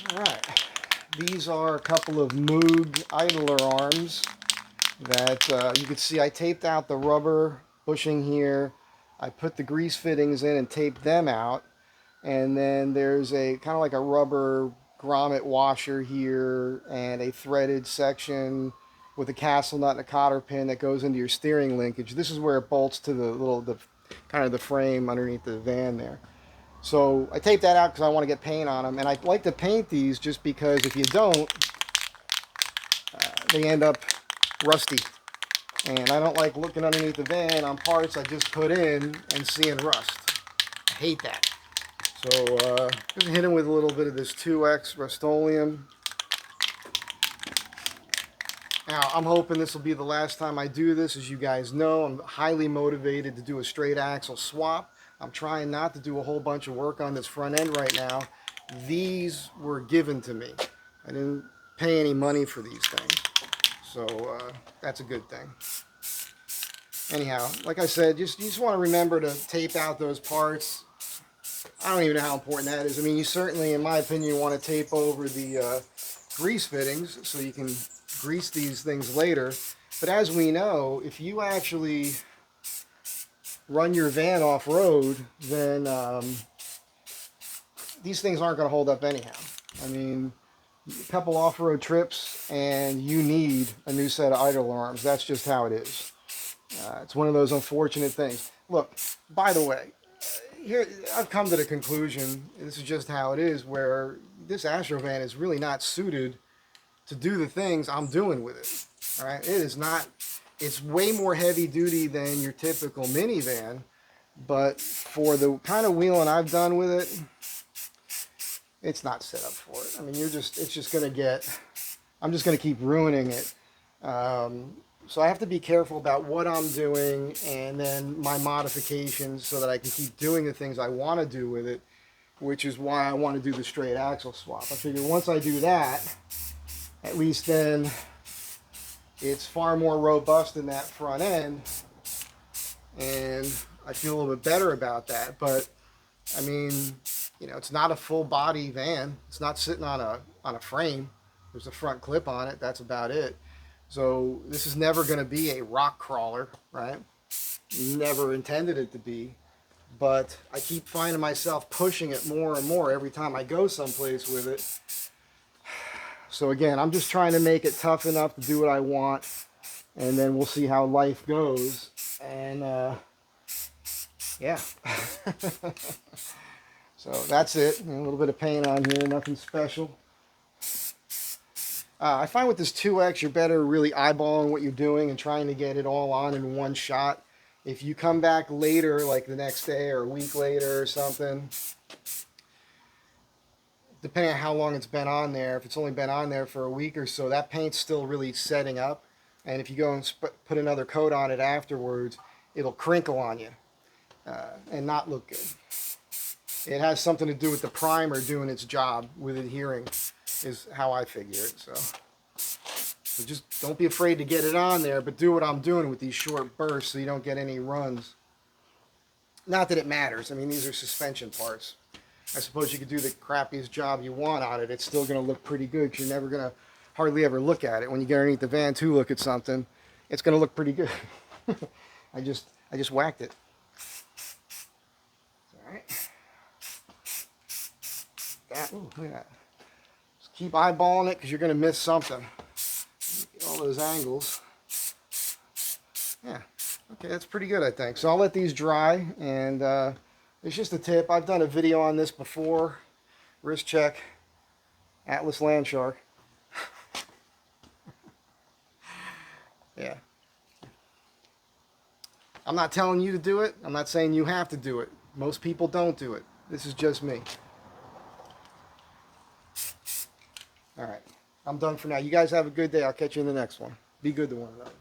Alright, these are a couple of Moog idler arms that you can see I taped out the rubber bushing here. I put the grease fittings in and taped them out. And then there's a kind of like a rubber grommet washer here and a threaded section with a castle nut and a cotter pin that goes into your steering linkage. This is where it bolts to the kind of the frame underneath the van there. So I taped that out because I want to get paint on them, and I like to paint these just because if you don't, they end up rusty. And I don't like looking underneath the van on parts I just put in and seeing rust. I hate that. So just hit them with a little bit of this 2X Rust-Oleum. Now I'm hoping this will be the last time I do this. As you guys know, I'm highly motivated to do a straight axle swap. I'm trying not to do a whole bunch of work on this front end right now. These were given to me. I didn't pay any money for these things. So that's a good thing. Anyhow, like I said, you just want to remember to tape out those parts. I don't even know how important that is. I mean, you certainly, in my opinion, want to tape over the grease fittings so you can grease these things later. But as we know, if you actually run your van off-road, then these things aren't going to hold up anyhow. I mean, a couple off-road trips and you need a new set of idler arms. That's just how it is. It's one of those unfortunate things. Look, by the way, here I've come to the conclusion, this is just how it is, where this Astro van is really not suited to do the things I'm doing with it. All right, it is not. It's way more heavy duty than your typical minivan, but for the kind of wheeling I've done with it, it's not set up for it. I mean, it's just gonna get. I'm just gonna keep ruining it. So I have to be careful about what I'm doing and then my modifications so that I can keep doing the things I want to do with it, which is why I want to do the straight axle swap. I figure once I do that, at least then it's far more robust in that front end, and I feel a little bit better about that. But I mean, you know, it's not a full body van. It's not sitting on a frame. There's a front clip on it. That's about it. So this is never going to be a rock crawler, right? Never intended it to be. But I keep finding myself pushing it more and more every time I go someplace with it. So again, I'm just trying to make it tough enough to do what I want. And then we'll see how life goes. And yeah. So that's it. A little bit of paint on here, nothing special. I find with this 2X, you're better really eyeballing what you're doing and trying to get it all on in one shot. If you come back later, like the next day or a week later or something, depending on how long it's been on there, if it's only been on there for a week or so, that paint's still really setting up. And if you go and put another coat on it afterwards, it'll crinkle on you and not look good. It has something to do with the primer doing its job with adhering, is how I figure it. So just don't be afraid to get it on there, but do what I'm doing with these short bursts so you don't get any runs. Not that it matters. I mean, these are suspension parts. I suppose you could do the crappiest job you want on it. It's still going to look pretty good because you're never going to hardly ever look at it. When you get underneath the van to look at something, it's going to look pretty good. I just whacked it. All right. Ooh, look at that. Just keep eyeballing it because you're going to miss something. Get all those angles. Yeah. Okay, that's pretty good, I think. So I'll let these dry, and it's just a tip. I've done a video on this before. Wrist check. Atlas Landshark. Yeah. I'm not telling you to do it. I'm not saying you have to do it. Most people don't do it. This is just me. All right. I'm done for now. You guys have a good day. I'll catch you in the next one. Be good to one another.